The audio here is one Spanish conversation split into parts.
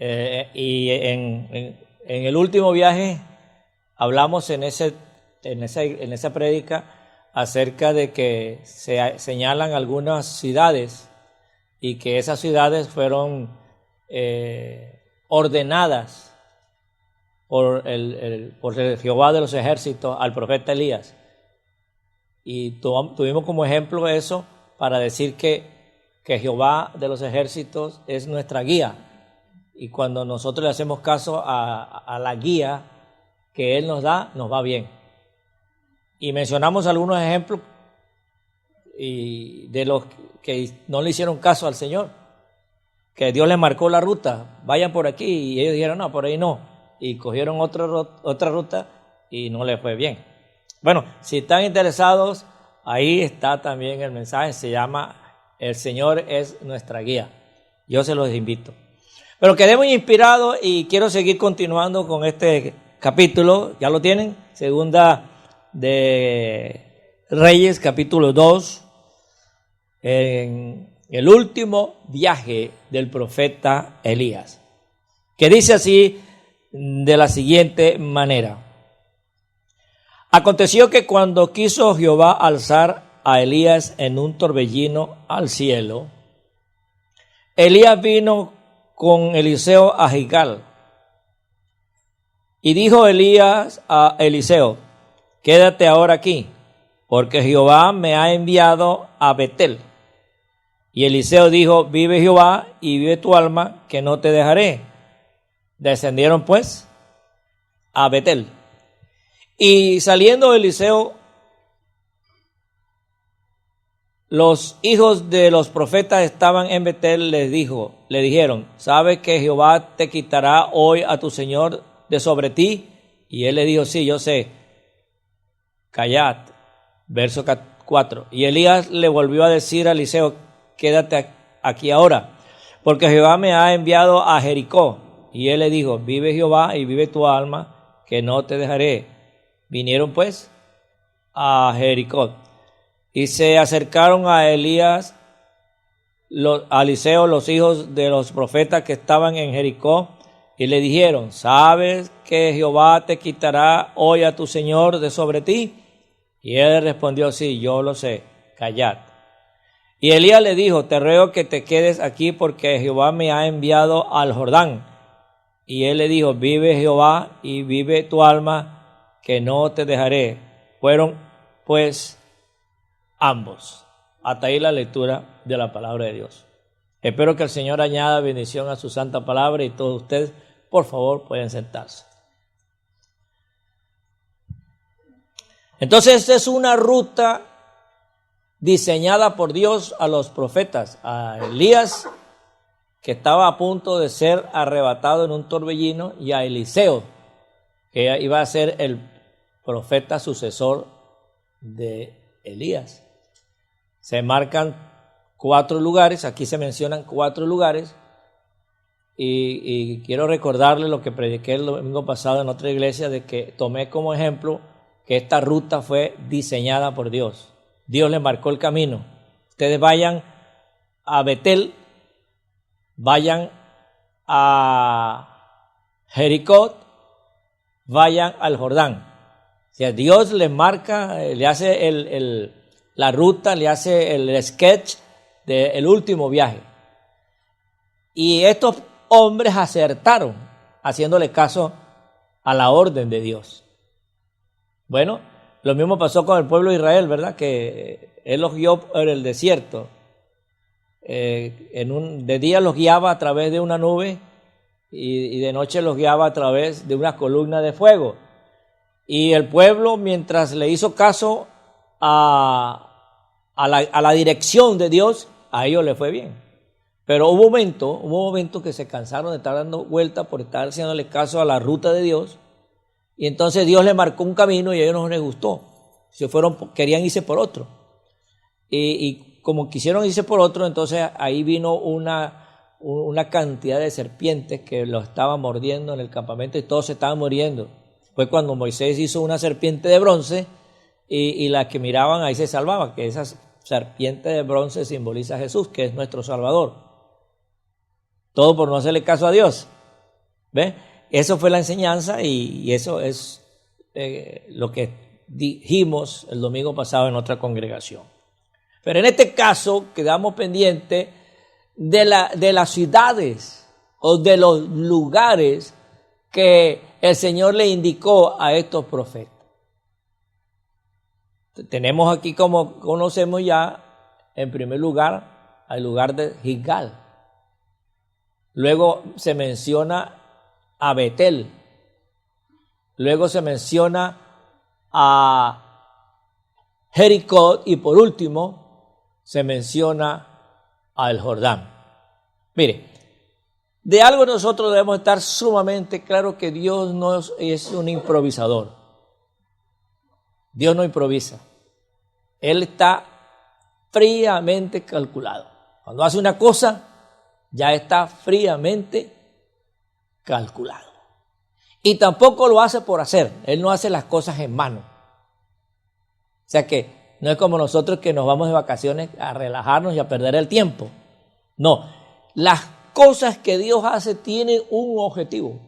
Y en el último viaje hablamos en esa prédica acerca de que se señalan algunas ciudades y que esas ciudades fueron ordenadas por el Jehová de los ejércitos al profeta Elías. Y tuvimos como ejemplo eso para decir que Jehová de los ejércitos es nuestra guía. Y cuando nosotros le hacemos caso a la guía que Él nos da, nos va bien. Y mencionamos algunos ejemplos de los que no le hicieron caso al Señor, que Dios les marcó la ruta, vayan por aquí, y ellos dijeron, no, por ahí no, y cogieron otra ruta y no les fue bien. Bueno, si están interesados, ahí está también el mensaje, se llama El Señor es nuestra guía. Yo se los invito. Pero quedé muy inspirado y quiero seguir continuando con este capítulo. ¿Ya lo tienen? Segunda de Reyes, capítulo 2, en el último viaje del profeta Elías, que dice así de la siguiente manera: aconteció que cuando quiso Jehová alzar a Elías en un torbellino al cielo, Elías vino con Eliseo a Gilgal. Y dijo Elías a Eliseo: quédate ahora aquí, porque Jehová me ha enviado a Betel. Y Eliseo dijo: vive Jehová y vive tu alma, que no te dejaré. Descendieron pues a Betel. Y saliendo Eliseo, los hijos de los profetas estaban en Betel, le dijeron: ¿sabes que Jehová te quitará hoy a tu señor de sobre ti? Y él le dijo: sí, yo sé. Callad. Verso 4. Y Elías le volvió a decir a Eliseo: quédate aquí ahora, porque Jehová me ha enviado a Jericó. Y él le dijo: vive Jehová y vive tu alma, que no te dejaré. Vinieron pues a Jericó. Y se acercaron a Elías, a Eliseo, los hijos de los profetas que estaban en Jericó, y le dijeron: ¿sabes que Jehová te quitará hoy a tu señor de sobre ti? Y él respondió: sí, yo lo sé, callad. Y Elías le dijo: te ruego que te quedes aquí, porque Jehová me ha enviado al Jordán. Y él le dijo: vive Jehová y vive tu alma, que no te dejaré. Fueron pues ambos. Hasta ahí la lectura de la palabra de Dios. Espero que el Señor añada bendición a su santa palabra, y todos ustedes, por favor, pueden sentarse. Entonces, esta es una ruta diseñada por Dios a los profetas, a Elías, que estaba a punto de ser arrebatado en un torbellino, y a Eliseo, que iba a ser el profeta sucesor de Elías. Se marcan 4 lugares, aquí se mencionan 4 lugares, y quiero recordarles lo que prediqué el domingo pasado en otra iglesia, de que tomé como ejemplo que esta ruta fue diseñada por Dios. Dios le marcó el camino. Ustedes vayan a Betel, vayan a Jericó, vayan al Jordán. O sea, Dios les marca, le hace la ruta, le hace el sketch del último viaje. Y estos hombres acertaron haciéndole caso a la orden de Dios. Bueno, lo mismo pasó con el pueblo de Israel, ¿verdad? Que Él los guió por el desierto. De día los guiaba a través de una nube, y de noche los guiaba a través de una columna de fuego. Y el pueblo, mientras le hizo caso a la dirección de Dios, a ellos les fue bien. Pero hubo momentos que se cansaron de estar dando vueltas por estar haciéndole caso a la ruta de Dios. Y entonces Dios les marcó un camino y a ellos no les gustó. Querían irse por otro. Y como quisieron irse por otro, entonces ahí vino una cantidad de serpientes que los estaban mordiendo en el campamento, y todos se estaban muriendo. Fue cuando Moisés hizo una serpiente de bronce, y las que miraban ahí se salvaban, que esa serpiente de bronce simboliza a Jesús, que es nuestro Salvador. Todo por no hacerle caso a Dios. ¿Ve? Eso fue la enseñanza y eso es lo que dijimos el domingo pasado en otra congregación. Pero en este caso quedamos pendientes de las ciudades o de los lugares que el Señor le indicó a estos profetas. Tenemos aquí, como conocemos ya, en primer lugar, al lugar de Gilgal. Luego se menciona a Betel. Luego se menciona a Jericó y por último se menciona al Jordán. Mire, de algo nosotros debemos estar sumamente claros, que Dios no es un improvisador. Dios no improvisa. Él está fríamente calculado. Cuando hace una cosa, ya está fríamente calculado. Y tampoco lo hace por hacer. Él no hace las cosas en mano. O sea que no es como nosotros que nos vamos de vacaciones a relajarnos y a perder el tiempo. No, las cosas que Dios hace tienen un objetivo,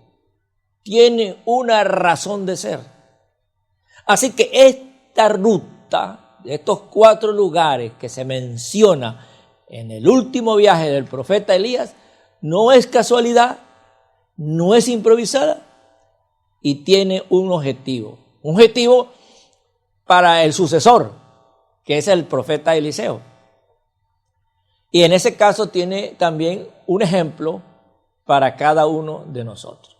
tienen una razón de ser. Así que esta ruta de estos 4 lugares que se menciona en el último viaje del profeta Elías no es casualidad, no es improvisada y tiene un objetivo para el sucesor, que es el profeta Eliseo. Y en ese caso tiene también un ejemplo para cada uno de nosotros.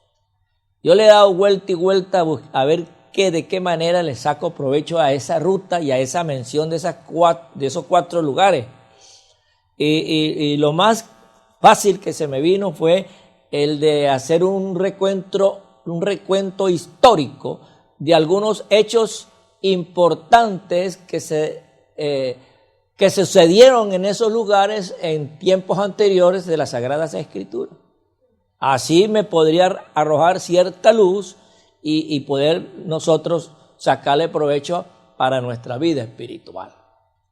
Yo le he dado vuelta y vuelta a ver de qué manera le saco provecho a esa ruta y a esa mención de esos 4 lugares. Y lo más fácil que se me vino fue el de hacer un recuento histórico de algunos hechos importantes que sucedieron en esos lugares en tiempos anteriores de las Sagradas Escrituras. Así me podría arrojar cierta luz y poder nosotros sacarle provecho para nuestra vida espiritual.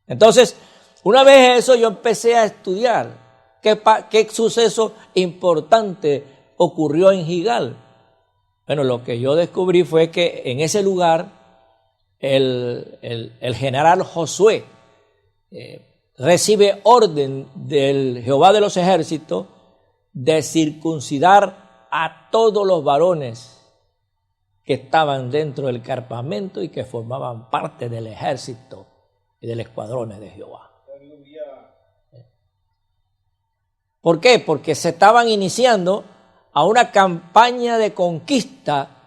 Entonces, una vez eso, yo empecé a estudiar qué suceso importante ocurrió en Gilgal. Bueno, lo que yo descubrí fue que en ese lugar el general Josué recibe orden del Jehová de los ejércitos de circuncidar a todos los varones que estaban dentro del campamento y que formaban parte del ejército y del escuadrón de Jehová. ¿Por qué? Porque se estaban iniciando a una campaña de conquista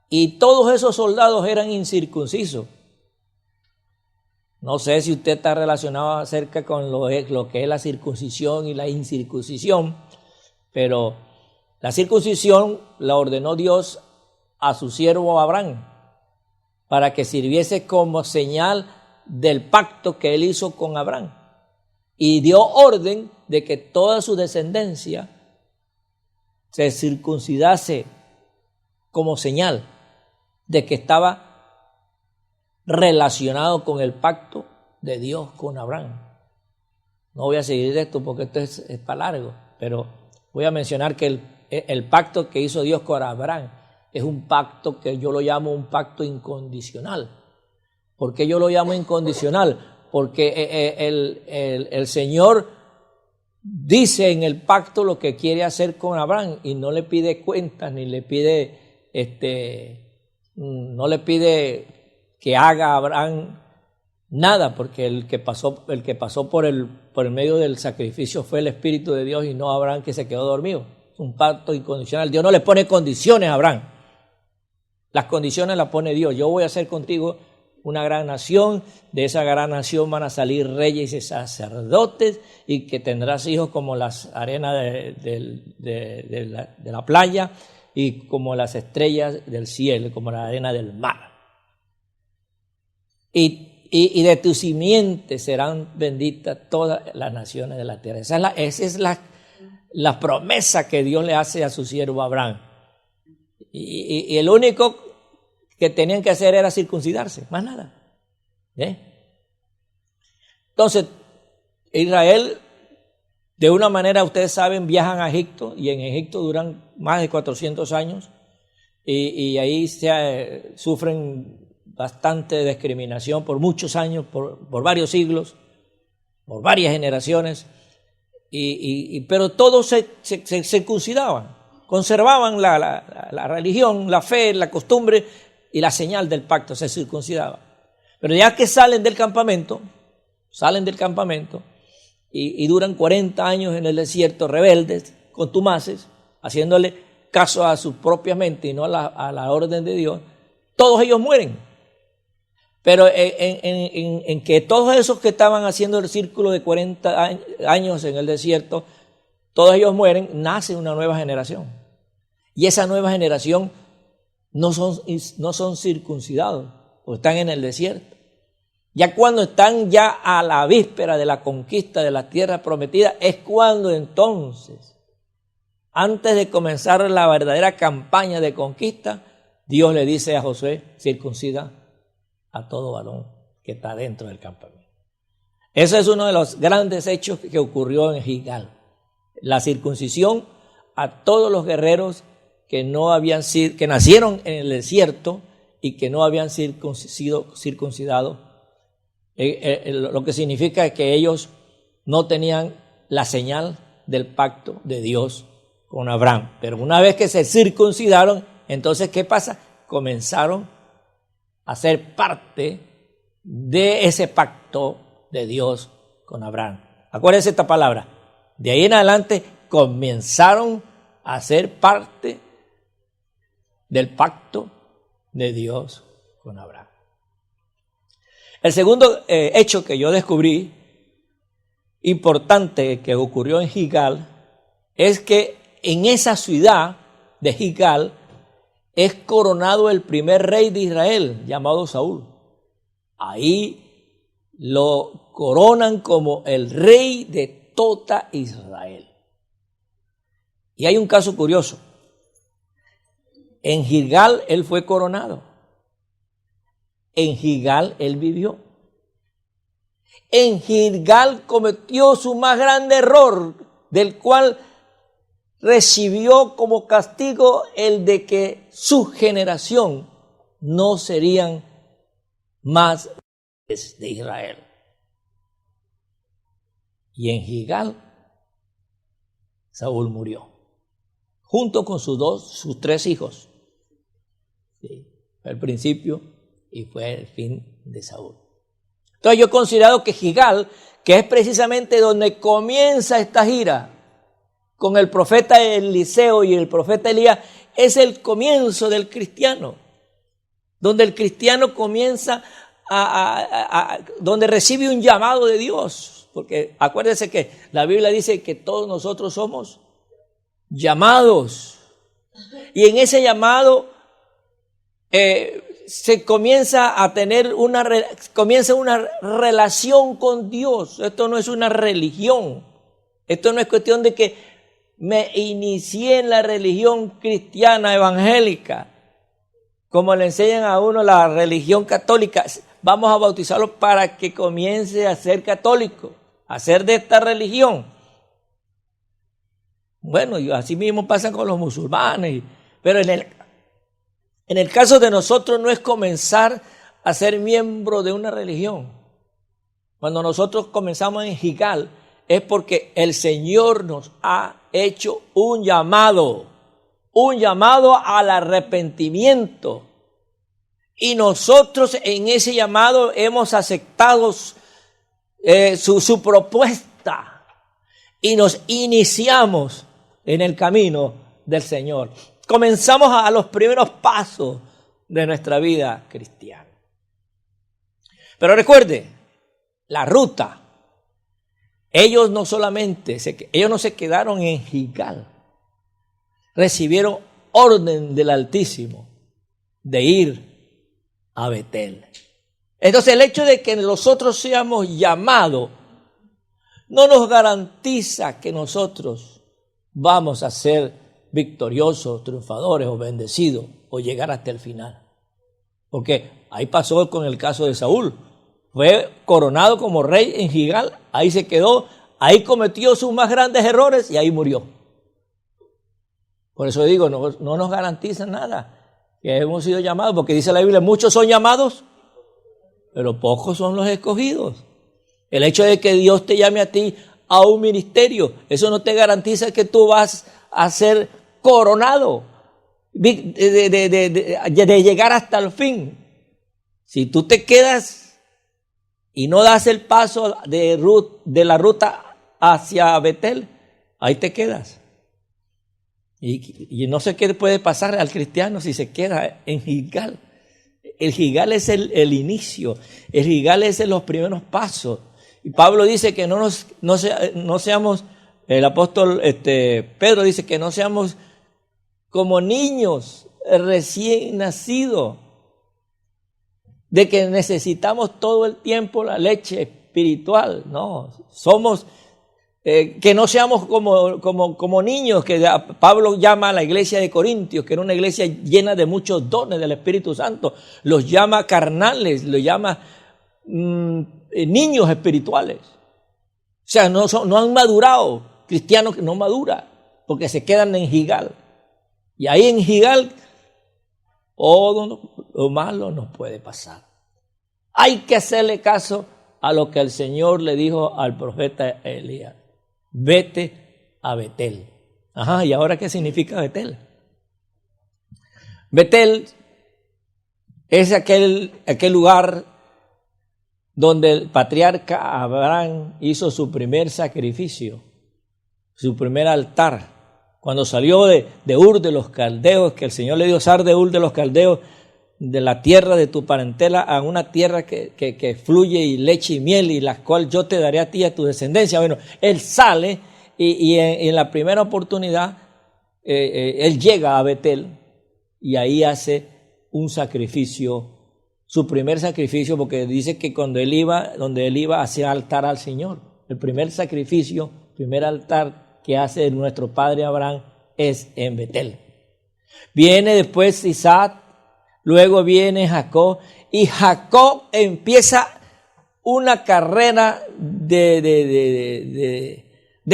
y todos esos soldados eran incircuncisos. No sé si usted está relacionado acerca con lo que es la circuncisión y la incircuncisión, pero la circuncisión la ordenó Dios a su siervo Abraham para que sirviese como señal del pacto que él hizo con Abraham. Y dio orden de que toda su descendencia se circuncidase como señal de que estaba relacionado con el pacto de Dios con Abraham. No voy a seguir de esto porque esto es para largo, pero voy a mencionar que el pacto que hizo Dios con Abraham es un pacto que yo lo llamo un pacto incondicional. ¿Por qué yo lo llamo incondicional? Porque el Señor dice en el pacto lo que quiere hacer con Abraham y no le pide cuentas ni le pide no le pide que haga a Abraham nada, porque el que pasó por el medio del sacrificio fue el Espíritu de Dios y no Abraham, que se quedó dormido. Es un pacto incondicional. Dios no le pone condiciones a Abraham. Las condiciones las pone Dios. Yo voy a hacer contigo una gran nación, de esa gran nación van a salir reyes y sacerdotes, y que tendrás hijos como las arenas de la playa y como las estrellas del cielo, como la arena del mar. Y de tu simiente serán benditas todas las naciones de la tierra. Esa es la promesa que Dios le hace a su siervo Abraham. Y el único que tenían que hacer era circuncidarse, más nada. Entonces, Israel De una manera, ustedes saben, viajan a Egipto y en Egipto duran más de 400 años y ahí sufren bastante discriminación por muchos años, por varios siglos, por varias generaciones, pero todos se circuncidaban, conservaban la religión, la fe, la costumbre y la señal del pacto, se circuncidaban. Pero ya que salen del campamento y duran 40 años en el desierto, rebeldes, contumaces, haciéndole caso a su propia mente y no a la orden de Dios, todos ellos mueren. Pero en que todos esos que estaban haciendo el círculo de 40 años en el desierto, todos ellos mueren, nace una nueva generación. Y esa nueva generación no son circuncidados, porque están en el desierto. Ya cuando están ya a la víspera de la conquista de la tierra prometida, es cuando entonces, antes de comenzar la verdadera campaña de conquista, Dios le dice a Josué: circuncida a todo varón que está dentro del campamento. Ese es uno de los grandes hechos que ocurrió en Gilgal. La circuncisión a todos los guerreros que nacieron en el desierto y que no habían circuncidado. Lo que significa que ellos no tenían la señal del pacto de Dios con Abraham. Pero una vez que se circuncidaron, entonces ¿qué pasa? Comenzaron a ser parte de ese pacto de Dios con Abraham. Acuérdense esta palabra. De ahí en adelante comenzaron a ser parte del pacto de Dios con Abraham. El segundo hecho que yo descubrí, importante, que ocurrió en Gilgal, es que en esa ciudad de Gilgal es coronado el primer rey de Israel, llamado Saúl. Ahí lo coronan como el rey de toda Israel. Y hay un caso curioso. En Gilgal él fue coronado. En Gilgal él vivió. En Gilgal cometió su más grande error, del cual recibió como castigo el de que su generación no serían más de Israel. Y en Gilgal Saúl murió, junto con sus 3 hijos. Sí, fue el principio y fue el fin de Saúl. Entonces yo he considerado que Gilgal, que es precisamente donde comienza esta gira con el profeta Eliseo y el profeta Elías, es el comienzo del cristiano, donde el cristiano comienza donde recibe un llamado de Dios, porque acuérdense que la Biblia dice que todos nosotros somos llamados, y en ese llamado se comienza a tener una relación con Dios. Esto no es una religión, esto no es cuestión de que me inicié en la religión cristiana evangélica, como le enseñan a uno la religión católica. Vamos a bautizarlo para que comience a ser católico, a ser de esta religión. Bueno, y así mismo pasa con los musulmanes, pero en el caso de nosotros no es comenzar a ser miembro de una religión. Cuando nosotros comenzamos en Gilgal es porque el Señor nos ha hecho un llamado al arrepentimiento. Y nosotros en ese llamado hemos aceptado su propuesta y nos iniciamos en el camino del Señor. Comenzamos a los primeros pasos de nuestra vida cristiana. Pero recuerde, la ruta, ellos no se quedaron en Gilgal, recibieron orden del Altísimo de ir a Betel. Entonces el hecho de que nosotros seamos llamados no nos garantiza que nosotros vamos a ser victoriosos, triunfadores o bendecidos o llegar hasta el final. Porque ahí pasó con el caso de Saúl. Fue coronado como rey en Gilgal, ahí se quedó ahí cometió sus más grandes errores y ahí murió. Por eso digo, no nos garantiza nada que hemos sido llamados, porque dice la Biblia, muchos son llamados, pero pocos son los escogidos. El hecho de que Dios te llame a ti a un ministerio, eso no te garantiza que tú vas a ser coronado de llegar hasta el fin. Si tú te quedas y no das el paso de la ruta hacia Betel, ahí te quedas. Y no sé qué puede pasar al cristiano si se queda en Gilgal. El Gilgal es el inicio, el Gilgal es los primeros pasos. Y Pablo dice que no seamos, el apóstol Pedro dice que no seamos como niños recién nacidos, de que necesitamos todo el tiempo la leche espiritual. No, somos, que no seamos como niños, que Pablo llama a la iglesia de Corintios, que era una iglesia llena de muchos dones del Espíritu Santo, los llama carnales, los llama niños espirituales. O sea, no han madurado, cristianos que no maduran, porque se quedan en Gilgal. Y ahí en Gilgal todo lo malo nos puede pasar. Hay que hacerle caso a lo que el Señor le dijo al profeta Elías. Vete a Betel. Ajá, ¿y ahora qué significa Betel? Betel es aquel lugar donde el patriarca Abraham hizo su primer sacrificio, su primer altar. Cuando salió de Ur de los Caldeos, que el Señor le dio sal de Ur de los Caldeos, de la tierra de tu parentela, a una tierra que fluye y leche y miel, y la cual yo te daré a ti y a tu descendencia. Bueno, él sale y en la primera oportunidad él llega a Betel y ahí hace un sacrificio, su primer sacrificio, porque dice que donde él iba hacía altar al Señor. El primer sacrificio, primer altar que hace nuestro padre Abraham es en Betel. Viene después Isaac, luego viene Jacob, y Jacob empieza una carrera de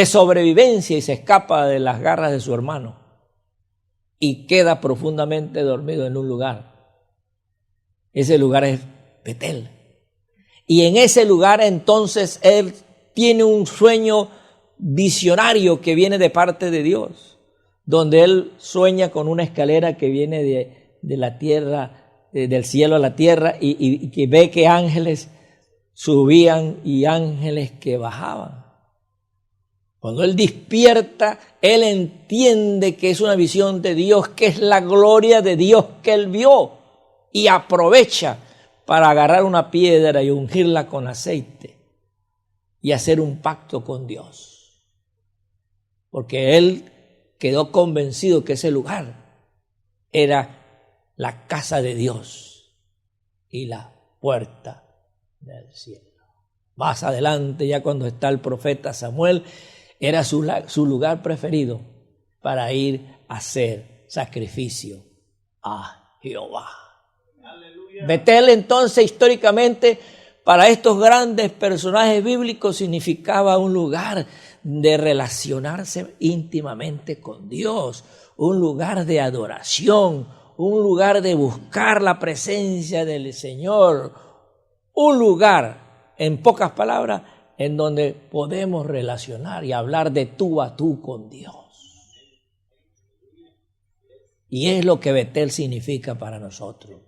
sobrevivencia y se escapa de las garras de su hermano y queda profundamente dormido en un lugar. Ese lugar es Betel. Y en ese lugar entonces él tiene un sueño visionario que viene de parte de Dios, donde él sueña con una escalera que viene de la tierra, del cielo a la tierra, y que ve que ángeles subían y ángeles que bajaban. Cuando él despierta, él entiende que es una visión de Dios, que es la gloria de Dios que él vio, y aprovecha para agarrar una piedra y ungirla con aceite y hacer un pacto con Dios. Porque él quedó convencido que ese lugar era la casa de Dios y la puerta del cielo. Más adelante, ya cuando está el profeta Samuel, era su lugar preferido para ir a hacer sacrificio a Jehová. Aleluya. Betel entonces históricamente para estos grandes personajes bíblicos significaba un lugar de relacionarse íntimamente con Dios, un lugar de adoración, un lugar de buscar la presencia del Señor, un lugar, en pocas palabras, en donde podemos relacionar y hablar de tú a tú con Dios. Y es lo que Betel significa para nosotros.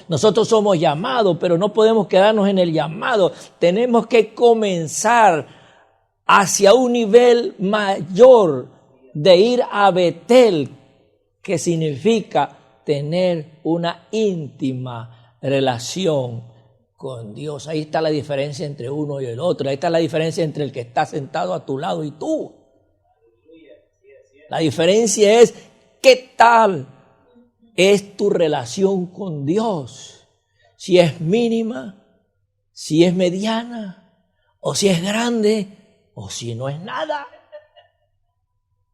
Nosotros somos llamados, pero no podemos quedarnos en el llamado. Tenemos que comenzar hacia un nivel mayor de ir a Betel, que significa tener una íntima relación con Dios. Ahí está la diferencia entre uno y el otro. Ahí está la diferencia entre el que está sentado a tu lado y tú. La diferencia es qué tal es tu relación con Dios. Si es mínima, si es mediana, o si es grande, o si no es nada.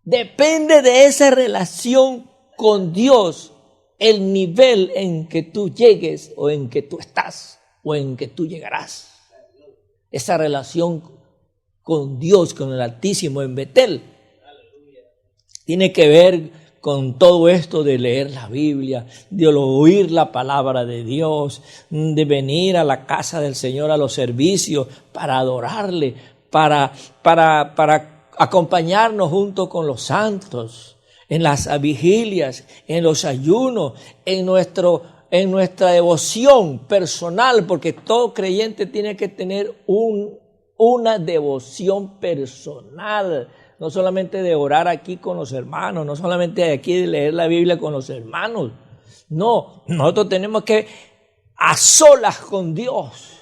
Depende de esa relación con Dios, el nivel en que tú llegues, o en que tú estás, o en que tú llegarás. Esa relación con Dios, con el Altísimo en Betel. Tiene que ver con todo esto de leer la Biblia, de oír la palabra de Dios, de venir a la casa del Señor, a los servicios, para adorarle, para acompañarnos junto con los santos, en las vigilias, en los ayunos, en nuestra devoción personal, porque todo creyente tiene que tener una devoción personal, no solamente de orar aquí con los hermanos, no solamente de aquí de leer la Biblia con los hermanos. No, nosotros tenemos que a solas con Dios,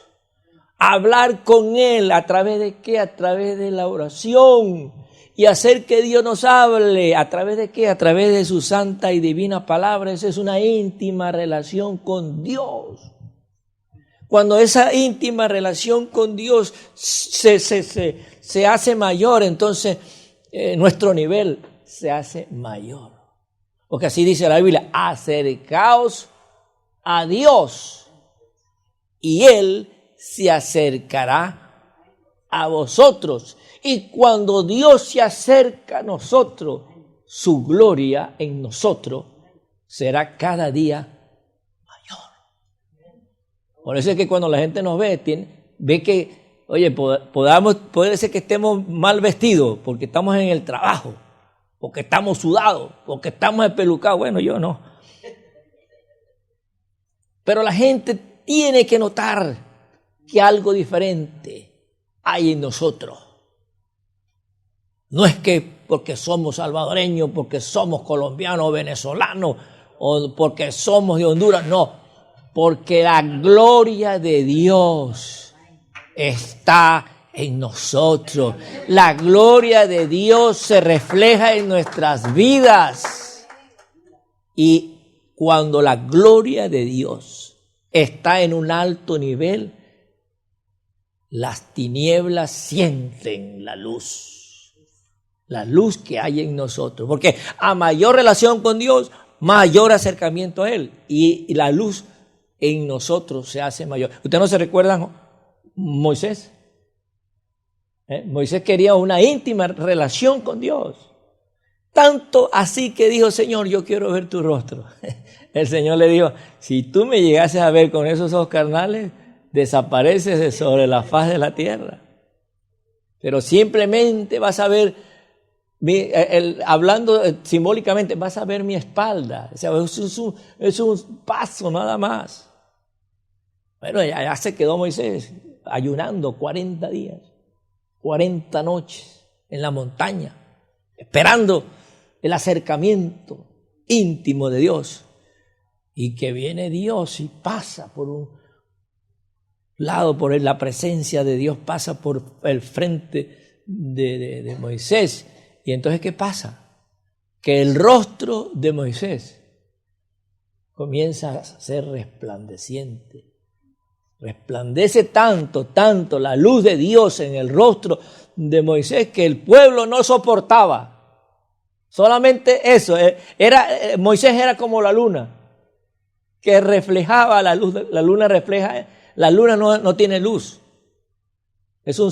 hablar con Él. ¿A través de qué? A través de la oración. Y hacer que Dios nos hable. ¿A través de qué? A través de su santa y divina palabra. Esa es una íntima relación con Dios. Cuando esa íntima relación con Dios se hace mayor, entonces nuestro nivel se hace mayor. Porque así dice la Biblia: acercaos a Dios y Él se acercará a vosotros. Y cuando Dios se acerca a nosotros, su gloria en nosotros será cada día mayor. Por eso es que cuando la gente nos ve que, oye, puede ser que estemos mal vestidos porque estamos en el trabajo, porque estamos sudados, porque estamos espelucados. Bueno, yo no. Pero la gente tiene que notar que algo diferente hay en nosotros. No es que porque somos salvadoreños, porque somos colombianos, venezolanos, o porque somos de Honduras, no. Porque la gloria de Dios está en nosotros. La gloria de Dios se refleja en nuestras vidas. Y cuando la gloria de Dios está en un alto nivel, las tinieblas sienten la luz que hay en nosotros. Porque a mayor relación con Dios, mayor acercamiento a Él. Y la luz en nosotros se hace mayor. ¿Ustedes no se recuerdan Moisés? Moisés quería una íntima relación con Dios. Tanto así que dijo: Señor, yo quiero ver tu rostro. El Señor le dijo: si tú me llegases a ver con esos ojos carnales, desapareces de sobre la faz de la tierra. Pero simplemente vas a ver, hablando simbólicamente, vas a ver mi espalda. O sea, es un paso nada más. Bueno, ya se quedó Moisés ayunando 40 días, 40 noches en la montaña, esperando el acercamiento íntimo de Dios. Y que viene Dios y pasa por un lado, por la presencia de Dios, pasa por el frente de Moisés. Y entonces, ¿qué pasa? Que el rostro de Moisés comienza a ser resplandeciente. Resplandece tanto la luz de Dios en el rostro de Moisés que el pueblo no soportaba. Solamente eso. Moisés era como la luna, que reflejaba la luz. La luna refleja, la luna no tiene luz. Es un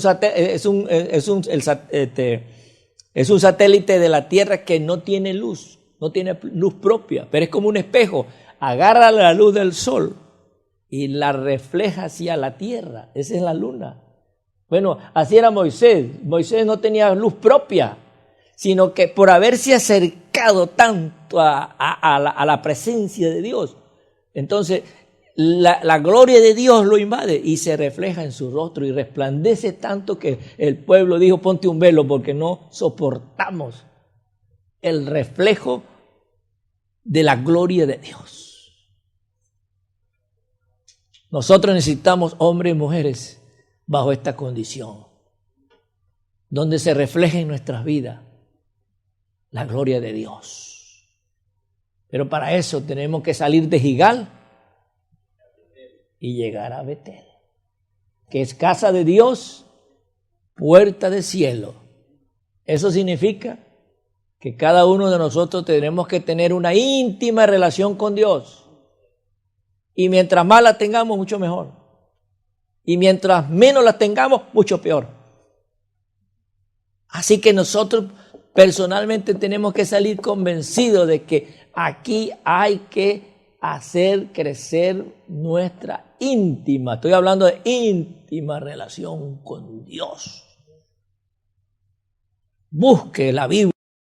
satélite de la Tierra que no tiene luz propia, pero es como un espejo. Agarra la luz del sol y la refleja hacia la Tierra. Esa es la luna. Bueno, así era Moisés. Moisés no tenía luz propia, sino que por haberse acercado tanto a la presencia de Dios, entonces la gloria de Dios lo invade y se refleja en su rostro y resplandece tanto que el pueblo dijo: ponte un velo porque no soportamos el reflejo de la gloria de Dios. Nosotros necesitamos hombres y mujeres bajo esta condición, donde se refleje en nuestras vidas la gloria de Dios. Pero para eso tenemos que salir de Gigal y llegar a Betel, que es casa de Dios, puerta de cielo. Eso significa que cada uno de nosotros tenemos que tener una íntima relación con Dios. Y mientras más la tengamos, mucho mejor. Y mientras menos la tengamos, mucho peor. Así que nosotros personalmente tenemos que salir convencidos de que aquí hay que hacer crecer nuestra íntima, estoy hablando de íntima relación con Dios. Busque la Biblia,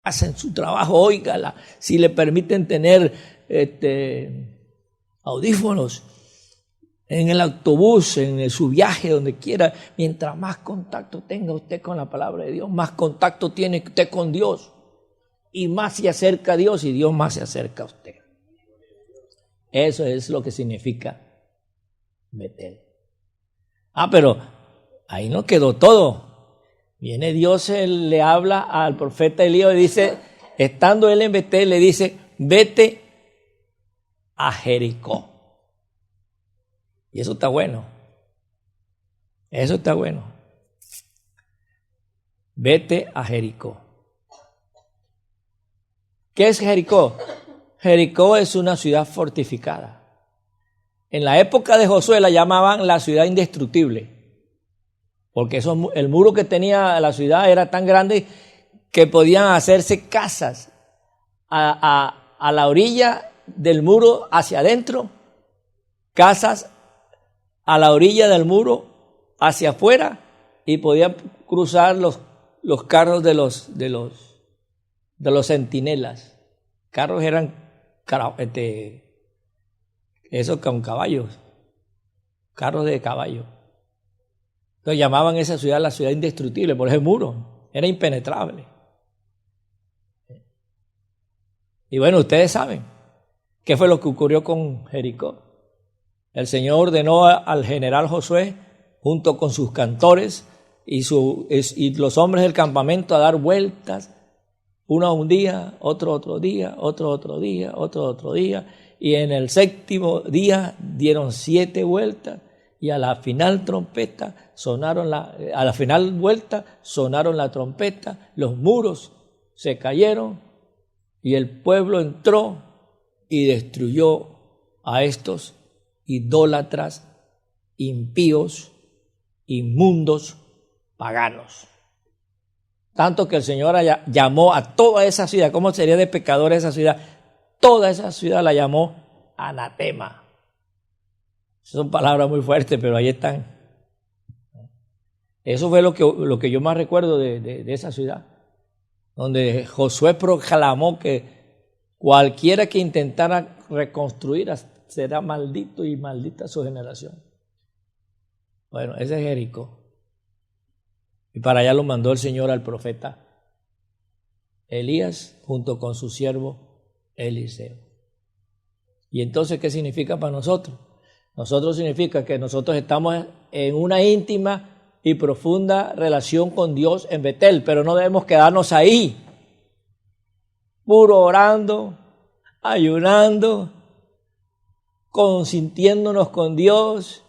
hacen su trabajo, óigala. Si le permiten tener audífonos en el autobús, en su viaje, donde quiera, mientras más contacto tenga usted con la palabra de Dios, más contacto tiene usted con Dios y más se acerca a Dios y Dios más se acerca a usted. Eso es lo que significa Betel. Pero ahí no quedó todo. Viene Dios, él le habla al profeta Elías y dice, estando él en Betel, le dice, vete a Jericó. Y eso está bueno. Eso está bueno. Vete a Jericó. ¿Qué es Jericó? Jericó es una ciudad fortificada. En la época de Josué la llamaban la ciudad indestructible. Porque el muro que tenía la ciudad era tan grande que podían hacerse casas a la orilla del muro hacia adentro, casas a la orilla del muro hacia afuera y podían cruzar los carros de los centinelas. Carros eran esos con caballos, carros de caballo. Entonces llamaban esa ciudad la ciudad indestructible, por ese muro, era impenetrable. Y bueno, ustedes saben qué fue lo que ocurrió con Jericó. El Señor ordenó al general Josué, junto con sus cantores y los hombres del campamento, a dar vueltas, uno un día, otro día, otro día, otro día, y en el 7º día dieron 7 vueltas. Y a la final vuelta sonaron la trompeta, los muros se cayeron y el pueblo entró y destruyó a estos idólatras, impíos, inmundos, paganos. Tanto que el Señor llamó a toda esa ciudad, ¿cómo sería de pecadora esa ciudad? Toda esa ciudad la llamó anatema. Son palabras muy fuertes, pero ahí están. Eso fue lo que yo más recuerdo de esa ciudad, donde Josué proclamó que cualquiera que intentara reconstruir será maldito y maldita su generación. Bueno, ese es Jericó. Y para allá lo mandó el Señor al profeta Elías junto con su siervo Eliseo. ¿Y entonces qué significa para nosotros? Nosotros significa que nosotros estamos en una íntima y profunda relación con Dios en Betel, pero no debemos quedarnos ahí, puro orando, ayunando, consintiéndonos con Dios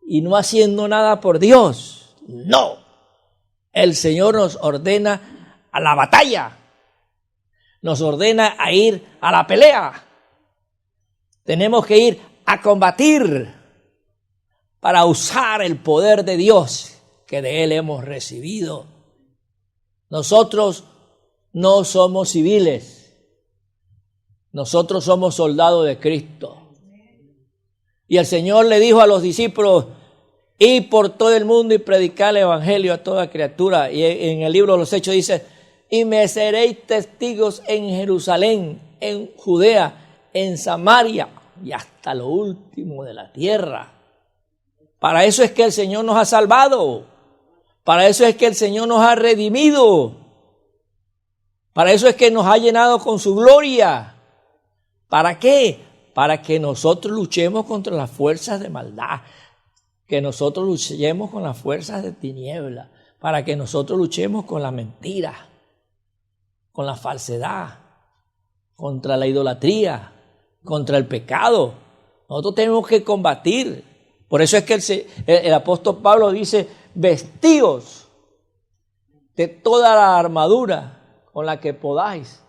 y no haciendo nada por Dios. No, el Señor nos ordena a la batalla, nos ordena a ir a la pelea. Tenemos que ir a combatir para usar el poder de Dios que de Él hemos recibido. Nosotros no somos civiles, nosotros somos soldados de Cristo. Y el Señor le dijo a los discípulos, id por todo el mundo y predicar el evangelio a toda criatura. Y en el libro de los Hechos dice, y me seréis testigos en Jerusalén, en Judea, en Samaria y hasta lo último de la tierra. Para eso es que el Señor nos ha salvado. Para eso es que el Señor nos ha redimido. Para eso es que nos ha llenado con su gloria. ¿Para qué? Para que nosotros luchemos contra las fuerzas de maldad. Que nosotros luchemos con las fuerzas de tiniebla. Para que nosotros luchemos con la mentira, con la falsedad, contra la idolatría, contra el pecado. Nosotros tenemos que combatir. Por eso es que el apóstol Pablo dice, vestíos de toda la armadura con la que podáis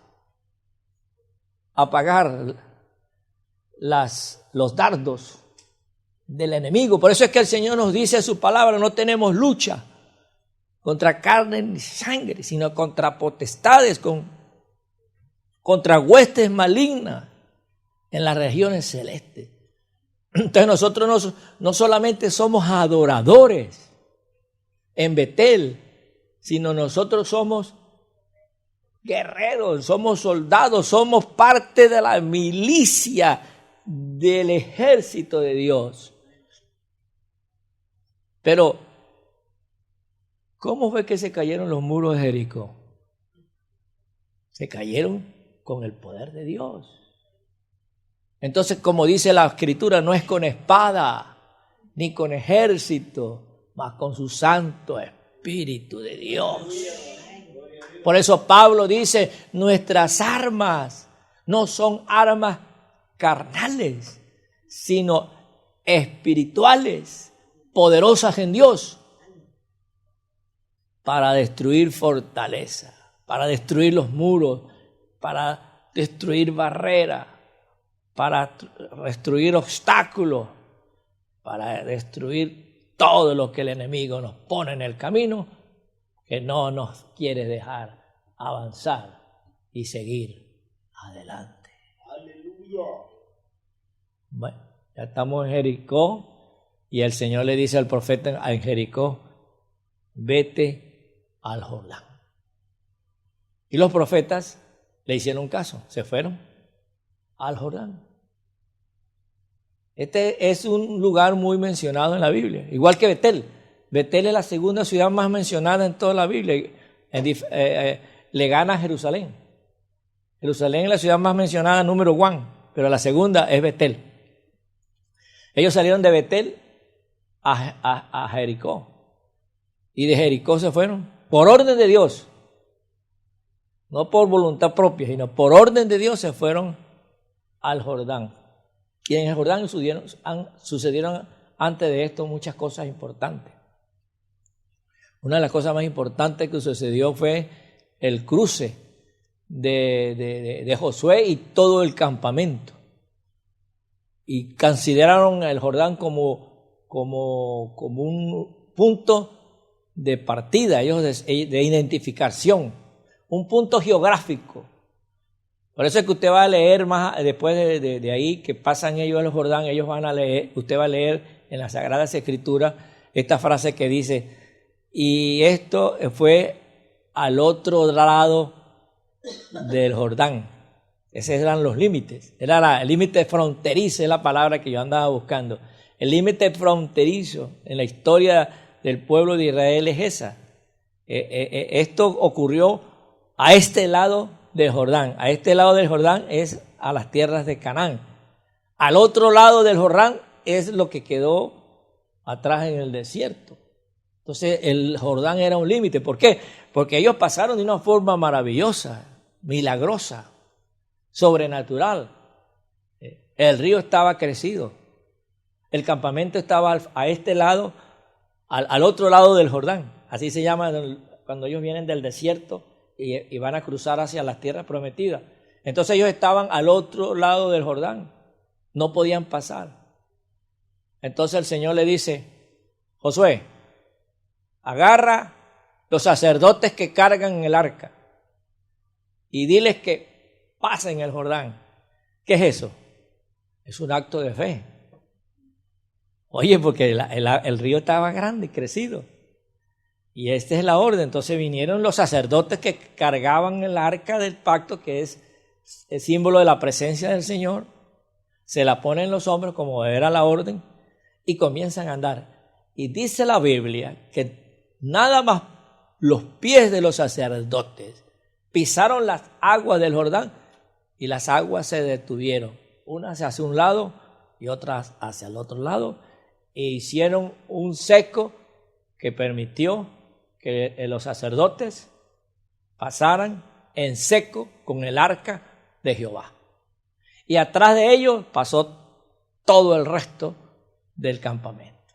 apagar los dardos del enemigo. Por eso es que el Señor nos dice en su palabra, no tenemos lucha contra carne ni sangre, sino contra potestades, contra huestes malignas en las regiones celestes. Entonces nosotros no solamente somos adoradores en Betel, sino nosotros somos guerreros, somos soldados, somos parte de la milicia del ejército de Dios. Pero, ¿cómo fue que se cayeron los muros de Jericó? Se cayeron con el poder de Dios. Entonces, como dice la Escritura, no es con espada, ni con ejército, mas con su Santo Espíritu de Dios. Por eso Pablo dice, nuestras armas no son armas carnales, sino espirituales, poderosas en Dios, para destruir fortaleza, para destruir los muros, para destruir barreras, para destruir obstáculos, para destruir todo lo que el enemigo nos pone en el camino, que no nos quiere dejar avanzar y seguir adelante. ¡Aleluya! Bueno, ya estamos en Jericó y el Señor le dice al profeta en Jericó, vete al Jordán. Y los profetas le hicieron caso, se fueron al Jordán. Este es un lugar muy mencionado en la Biblia, igual que Betel. Betel es la segunda ciudad más mencionada en toda la Biblia. Le gana a Jerusalén. Jerusalén es la ciudad más mencionada, número 1, pero la segunda es Betel. Ellos salieron de Betel a Jericó. Y de Jericó se fueron por orden de Dios. No por voluntad propia, sino por orden de Dios se fueron al Jordán. Y en el Jordán sucedieron antes de esto muchas cosas importantes. Una de las cosas más importantes que sucedió fue el cruce de Josué y todo el campamento. Y consideraron el Jordán como un punto de partida, ellos de identificación, un punto geográfico. Por eso es que usted va a leer más después de ahí que pasan ellos al Jordán, ellos van a leer, usted va a leer en las Sagradas Escrituras esta frase que dice, y esto fue al otro lado del Jordán. Esos eran los límites, era el límite fronterizo, es la palabra que yo andaba buscando. El límite fronterizo en la historia del pueblo de Israel es esa. Esto ocurrió a este lado del Jordán. A este lado del Jordán es a las tierras de Canaán. Al otro lado del Jordán es lo que quedó atrás en el desierto. Entonces el Jordán era un límite. ¿Por qué? Porque ellos pasaron de una forma maravillosa, milagrosa, sobrenatural. El río estaba crecido. El campamento estaba a este lado, al otro lado del Jordán. Así se llama cuando ellos vienen del desierto y van a cruzar hacia las tierras prometidas. Entonces ellos estaban al otro lado del Jordán. No podían pasar. Entonces el Señor le dice, Josué, agarra los sacerdotes que cargan el arca y diles que pasen el Jordán. ¿Qué es eso? Es un acto de fe. Oye, porque el río estaba grande, crecido. Y esta es la orden. Entonces vinieron los sacerdotes que cargaban el arca del pacto, que es el símbolo de la presencia del Señor. Se la ponen en los hombros como era la orden y comienzan a andar. Y dice la Biblia que nada más los pies de los sacerdotes pisaron las aguas del Jordán y las aguas se detuvieron. Unas hacia un lado y otras hacia el otro lado. E hicieron un seco que permitió que los sacerdotes pasaran en seco con el arca de Jehová. Y atrás de ellos pasó todo el resto del campamento.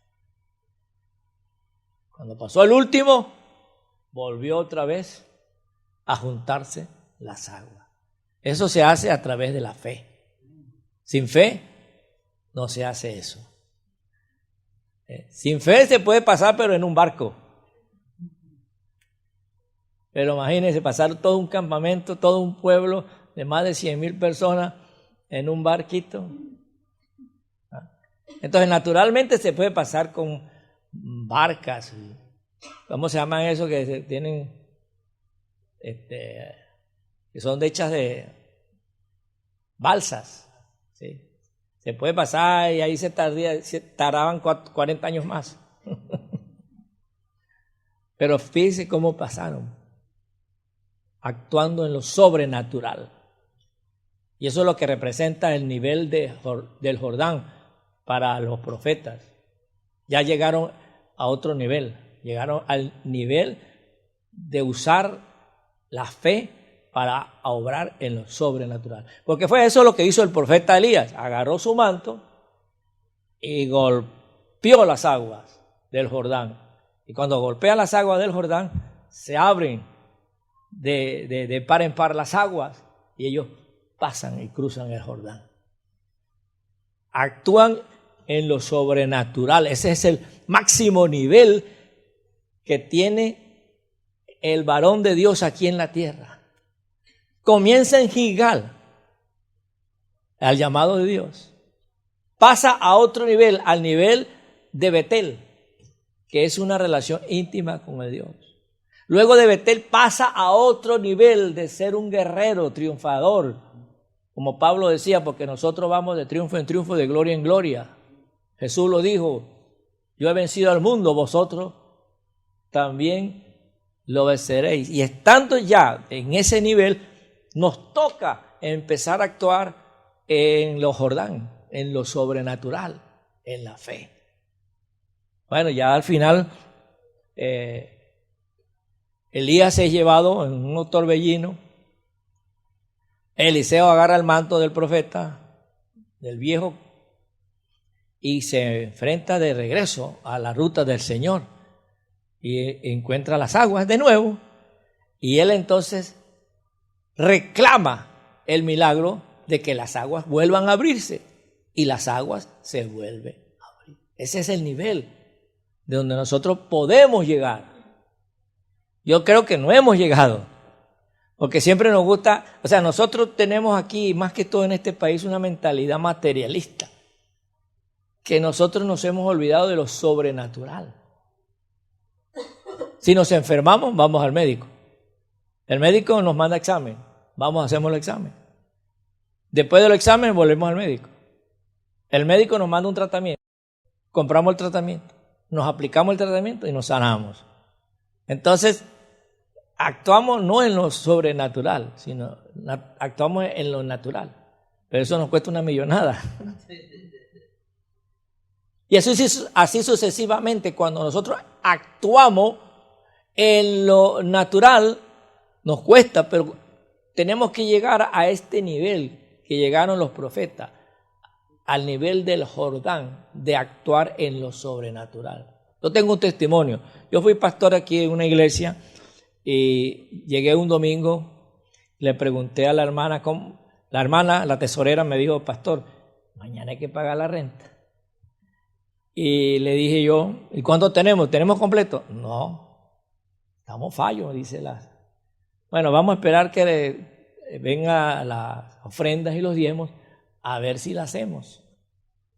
Cuando pasó el último, volvió otra vez a juntarse las aguas. Eso se hace a través de la fe. Sin fe no se hace eso. Sin fe se puede pasar, pero en un barco. Pero imagínense pasar todo un campamento, todo un pueblo de más de 100,000 personas en un barquito. Entonces, naturalmente se puede pasar con barcas. ¿Cómo se llaman eso que tienen? Que son hechas de balsas. ¿Sí? Se puede pasar y ahí se tardaban 40 años más. Pero fíjense cómo pasaron, actuando en lo sobrenatural. Y eso es lo que representa el nivel del Jordán para los profetas. Ya llegaron a otro nivel, llegaron al nivel de usar la fe para obrar en lo sobrenatural. Porque fue eso lo que hizo el profeta Elías. Agarró su manto y golpeó las aguas del Jordán. Y cuando golpea las aguas del Jordán, se abren de par en par las aguas y ellos pasan y cruzan el Jordán. Actúan en lo sobrenatural. Ese es el máximo nivel que tiene el varón de Dios aquí en la tierra. Comienza en Gilgal, al llamado de Dios. Pasa a otro nivel, al nivel de Betel, que es una relación íntima con el Dios. Luego de Betel pasa a otro nivel de ser un guerrero triunfador, como Pablo decía, porque nosotros vamos de triunfo en triunfo, de gloria en gloria. Jesús lo dijo, yo he vencido al mundo, vosotros también lo venceréis. Y estando ya en ese nivel, nos toca empezar a actuar en lo Jordán, en lo sobrenatural, en la fe. Bueno, ya al final Elías es llevado en un torbellino. Eliseo agarra el manto del profeta, del viejo, y se enfrenta de regreso a la ruta del Señor y encuentra las aguas de nuevo, y él entonces reclama el milagro de que las aguas vuelvan a abrirse, y las aguas se vuelven a abrir. Ese es el nivel de donde nosotros podemos llegar. Yo creo que no hemos llegado, porque siempre nos gusta, o sea, nosotros tenemos aquí, más que todo en este país, una mentalidad materialista, que nosotros nos hemos olvidado de lo sobrenatural. Si nos enfermamos, vamos al médico. El médico nos manda examen, vamos, hacemos el examen. Después del examen, volvemos al médico. El médico nos manda un tratamiento, compramos el tratamiento, nos aplicamos el tratamiento y nos sanamos. Entonces, actuamos no en lo sobrenatural, sino actuamos en lo natural. Pero eso nos cuesta una millonada. Y así sucesivamente, cuando nosotros actuamos en lo natural, nos cuesta, pero tenemos que llegar a este nivel que llegaron los profetas, al nivel del Jordán, de actuar en lo sobrenatural. Yo tengo un testimonio. Yo fui pastor aquí en una iglesia y llegué un domingo, le pregunté a la hermana, la tesorera me dijo, pastor, mañana hay que pagar la renta. Y le dije yo, ¿y cuánto tenemos? ¿Tenemos completo? No, estamos fallos, dice la. Bueno, vamos a esperar que vengan las ofrendas y los diezmos a ver si la hacemos.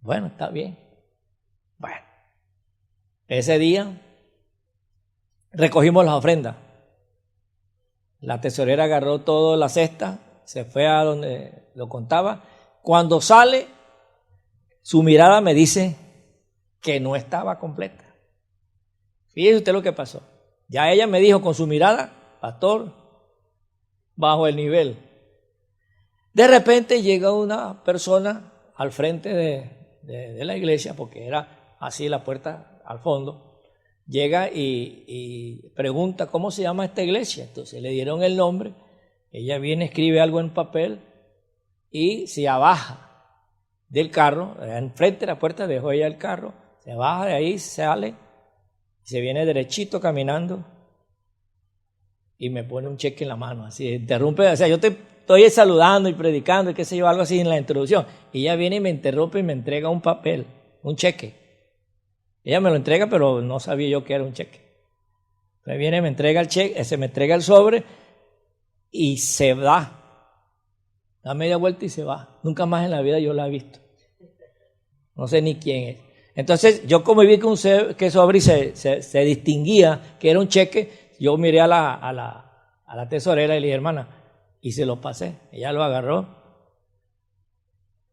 Bueno, está bien. Bueno, ese día recogimos las ofrendas. La tesorera agarró toda la cesta, se fue a donde lo contaba. Cuando sale, su mirada me dice que no estaba completa. Fíjese usted lo que pasó. Ya ella me dijo con su mirada, pastor, bajo el nivel. De repente llega una persona al frente de la iglesia, porque era así la puerta al fondo. Llega y pregunta cómo se llama esta iglesia. Entonces le dieron el nombre. Ella viene, escribe algo en papel y se baja del carro. Enfrente de la puerta dejó ella el carro. Se baja de ahí, sale, se viene derechito caminando y me pone un cheque en la mano. Así interrumpe. O sea, yo te estoy saludando y predicando y qué sé yo, algo así en la introducción. Y ella viene y me interrumpe y me entrega un papel, un cheque. Ella me lo entrega, pero no sabía yo que era un cheque. Entonces viene, me entrega el cheque, se me entrega el sobre y se va. Da media vuelta y se va. Nunca más en la vida yo la he visto. No sé ni quién es. Entonces yo como vi que sobre se distinguía que era un cheque, yo miré a la tesorera y le dije, hermana, y se lo pasé. Ella lo agarró,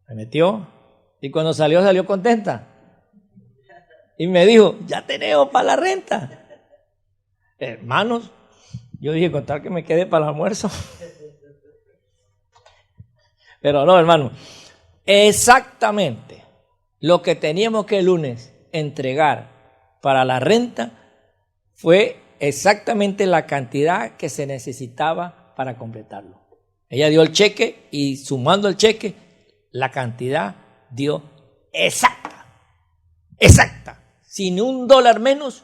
me metió y cuando salió contenta. Y me dijo, ya tenemos para la renta. Hermanos, yo dije, contar que me quede para el almuerzo. Pero no, hermano, exactamente lo que teníamos que el lunes entregar para la renta fue exactamente la cantidad que se necesitaba para completarlo. Ella dio el cheque y sumando el cheque, la cantidad dio exacta, sin $1 menos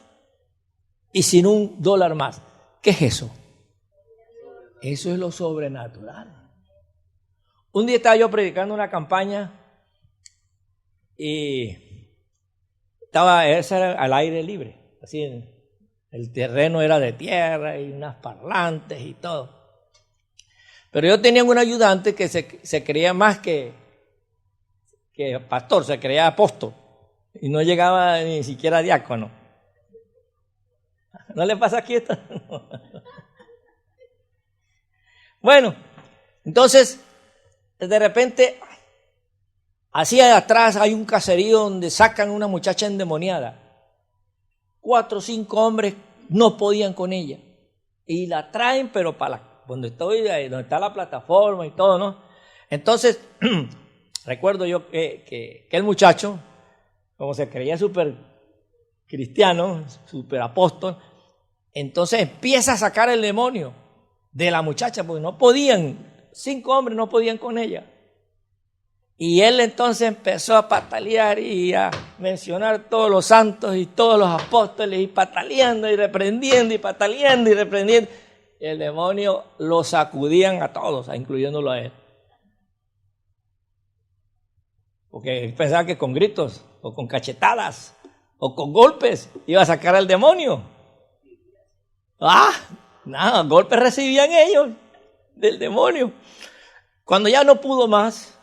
y sin $1 más. ¿Qué es eso? Eso es lo sobrenatural. Un día estaba yo predicando una campaña y esa era al aire libre, así el terreno era de tierra y unas parlantes y todo. Pero yo tenía un ayudante que se creía más que pastor, se creía apóstol y no llegaba ni siquiera a diácono. ¿No le pasa aquí esto? Bueno, entonces de repente hacia atrás hay un caserío donde sacan una muchacha endemoniada. 4 o 5 hombres no podían con ella y la traen, pero para donde está la plataforma y todo, ¿no? Entonces recuerdo yo que el muchacho, como se creía súper cristiano, súper apóstol, entonces empieza a sacar el demonio de la muchacha, porque no podían, 5 hombres no podían con ella. Y él entonces empezó a patalear y a mencionar todos los santos y todos los apóstoles y pataleando y reprendiendo y pataleando y reprendiendo. Y el demonio lo sacudían a todos, incluyéndolo a él. Porque él pensaba que con gritos o con cachetadas o con golpes iba a sacar al demonio. Nada, golpes recibían ellos del demonio. Cuando ya no pudo más,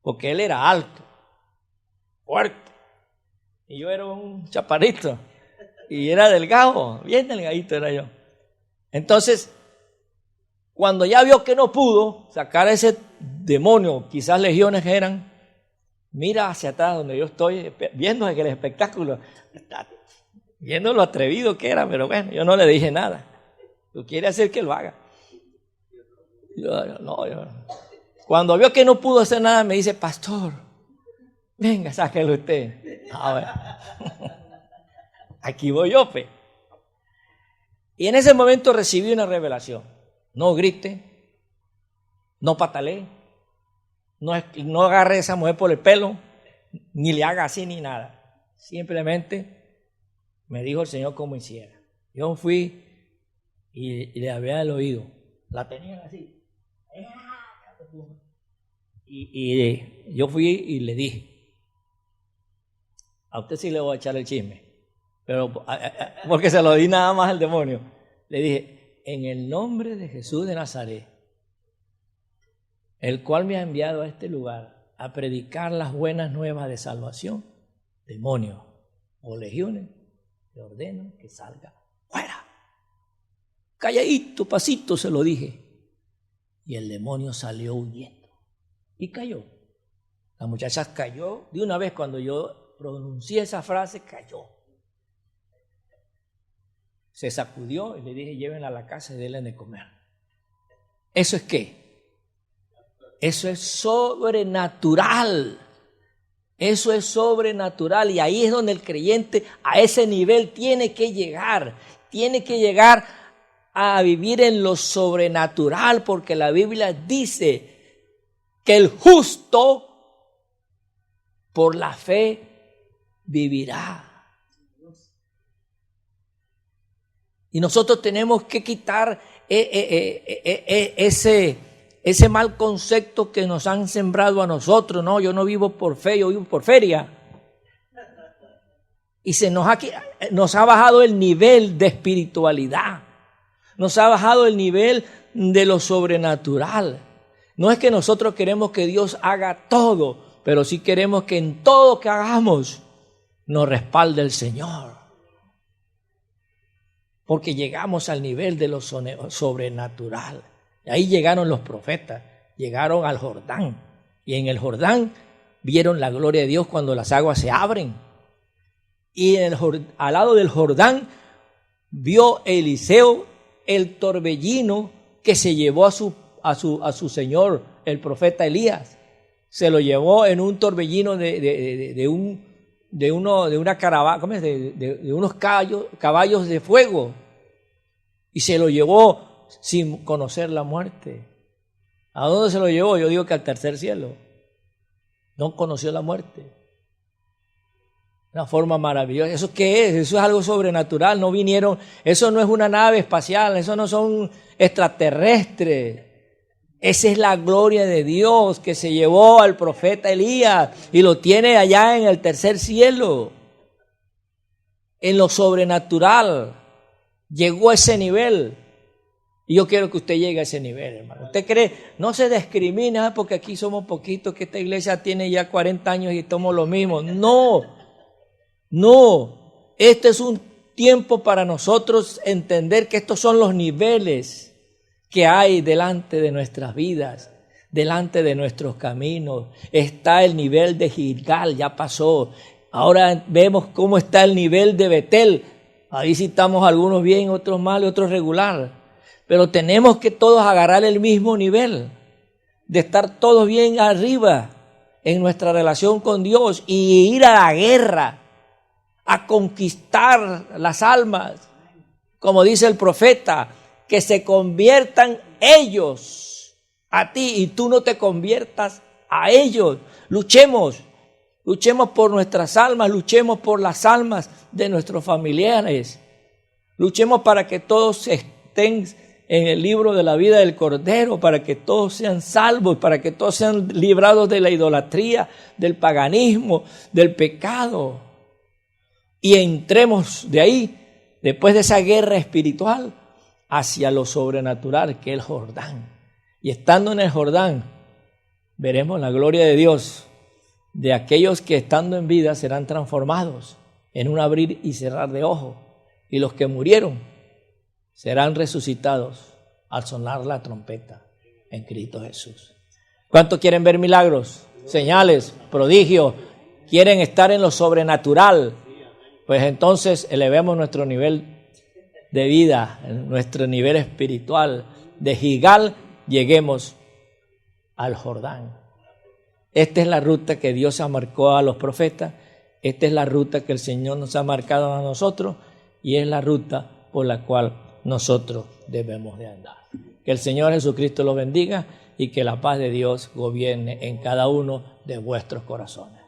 porque él era alto, fuerte, y yo era un chaparrito, y era delgado, bien delgadito era yo. Entonces, cuando ya vio que no pudo sacar a ese demonio, quizás legiones eran, mira hacia atrás donde yo estoy, viendo el espectáculo, viendo lo atrevido que era, pero bueno, yo no le dije nada. Tú quieres hacer que lo haga. Cuando vio que no pudo hacer nada, me dice, pastor, venga, sáquelo usted. A ver. Aquí voy yo, pe. Y en ese momento recibí una revelación. No grite, no patalee, no agarre a esa mujer por el pelo, ni le haga así ni nada. Simplemente me dijo el Señor cómo hiciera. Yo fui y le hablé al oído. La tenían así. Y yo fui y le dije, a usted sí le voy a echar el chisme, pero porque se lo di nada más al demonio. Le dije, en el nombre de Jesús de Nazaret, el cual me ha enviado a este lugar a predicar las buenas nuevas de salvación, demonio o legiones, le ordeno que salga fuera. Calladito, pasito, se lo dije. Y el demonio salió huyendo y cayó. La muchacha cayó de una vez cuando yo pronuncié esa frase, cayó. Se sacudió y le dije, llévenla a la casa y denle de comer. ¿Eso es qué? Eso es sobrenatural. Eso es sobrenatural y ahí es donde el creyente a ese nivel tiene que llegar. Tiene que llegar a vivir en lo sobrenatural, porque la Biblia dice que el justo por la fe vivirá. Y nosotros tenemos que quitar ese mal concepto que nos han sembrado a nosotros. No, yo no vivo por fe, yo vivo por feria. Y nos ha bajado el nivel de espiritualidad. Nos ha bajado el nivel de lo sobrenatural. No es que nosotros queremos que Dios haga todo, pero sí queremos que en todo que hagamos nos respalde el Señor. Porque llegamos al nivel de lo sobrenatural. Y ahí llegaron los profetas, llegaron al Jordán. Y en el Jordán vieron la gloria de Dios cuando las aguas se abren. Y al lado del Jordán vio Eliseo el torbellino que se llevó a su señor, el profeta Elías. Se lo llevó en un torbellino de una caravana, ¿cómo es? De unos caballos de fuego. Y se lo llevó sin conocer la muerte. ¿A dónde se lo llevó? Yo digo que al tercer cielo. No conoció la muerte. Una forma maravillosa. ¿Eso qué es? Eso es algo sobrenatural. No vinieron, eso no es una nave espacial, eso no son extraterrestres. Esa es la gloria de Dios que se llevó al profeta Elías y lo tiene allá en el tercer cielo. En lo sobrenatural. Llegó a ese nivel. Y yo quiero que usted llegue a ese nivel, hermano. ¿Usted cree? No se discrimina porque aquí somos poquitos, que esta iglesia tiene ya 40 años y somos lo mismo. No. Este es un tiempo para nosotros entender que estos son los niveles que hay delante de nuestras vidas, delante de nuestros caminos. Está el nivel de Gilgal, ya pasó. Ahora vemos cómo está el nivel de Betel. Ahí sí estamos algunos bien, otros mal y otros regular. Pero tenemos que todos agarrar el mismo nivel, de estar todos bien arriba en nuestra relación con Dios y ir a la guerra, a conquistar las almas. Como dice el profeta, que se conviertan ellos a ti y tú no te conviertas a ellos. Luchemos por nuestras almas, luchemos por las almas de nuestros familiares. Luchemos para que todos estén en el libro de la vida del Cordero, para que todos sean salvos, para que todos sean librados de la idolatría, del paganismo, del pecado. Y entremos de ahí, después de esa guerra espiritual, hacia lo sobrenatural, que es el Jordán. Y estando en el Jordán, veremos la gloria de Dios, de aquellos que estando en vida serán transformados en un abrir y cerrar de ojos. Y los que murieron serán resucitados al sonar la trompeta en Cristo Jesús. ¿Cuántos quieren ver milagros, señales, prodigios? ¿Quieren estar en lo sobrenatural? Pues entonces elevemos nuestro nivel de vida, nuestro nivel espiritual. De Gilgal lleguemos al Jordán. Esta es la ruta que Dios ha marcado a los profetas. Esta es la ruta que el Señor nos ha marcado a nosotros y es la ruta por la cual nosotros debemos de andar. Que el Señor Jesucristo los bendiga y que la paz de Dios gobierne en cada uno de vuestros corazones.